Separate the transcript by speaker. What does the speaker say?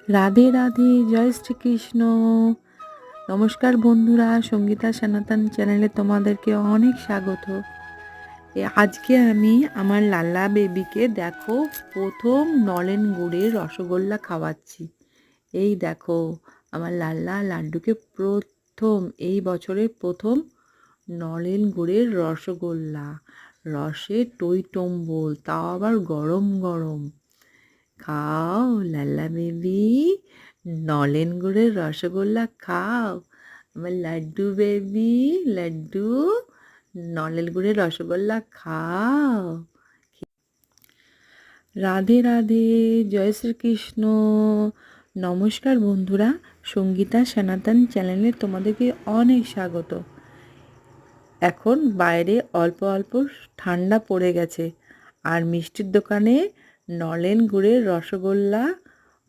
Speaker 1: রাধে রাধে, জয় শ্রীকৃষ্ণ। নমস্কার বন্ধুরা, সঙ্গীতা সনাতন চ্যানেলে তোমাদেরকে অনেক স্বাগত। আজকে আমি আমার লাল্লা বেবিকে দেখো প্রথম নলেন গুড়ের রসগোল্লা খাওয়াচ্ছি। এই দেখো আমার লাল্লা লাড্ডুকে প্রথম এই বছরের প্রথম নলেন গুড়ের রসগোল্লা, রসে টইটম্বুর, তাও আবার গরম গরম। খাও লাল্লা বেবি, নলেন গুড়ের রসগোল্লা খাও। আমার লাড্ডু বেবি, লাড্ডু নলেন গুড়ের রসগোল্লা খাও। রাধে রাধে, জয় শ্রীকৃষ্ণ। নমস্কার বন্ধুরা, সঙ্গীতা সনাতন চ্যানেলে তোমাদেরকে অনেক স্বাগত। এখন বাইরে অল্প অল্প ঠান্ডা পড়ে গেছে, আর মিষ্টির দোকানে নলেন গুড়ের রসগোল্লা